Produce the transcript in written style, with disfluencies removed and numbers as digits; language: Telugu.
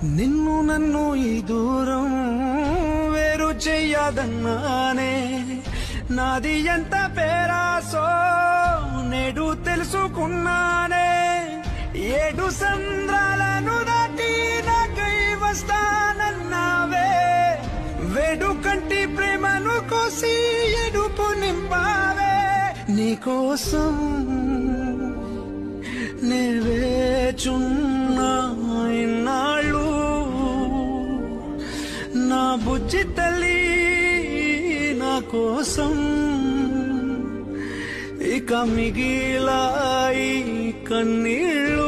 నిన్ను నన్ను ఈ దూరం వేరు చెయ్యదన్నానే, నాది ఎంత పేరాసో నేడు తెలుసుకున్నానే. 7 సంద్రాలను దాటి నాకై వస్తానన్నావే, వేడుకంటి ప్రేమను కోసి ఎడుపు నింపావే. నీకోసం నే వేచున్నా ఇన్నాళ్ళు, నా బుజ్జి తల్లి నా కోసం. ఇక మిగిలాయి కన్నీళ్ళు.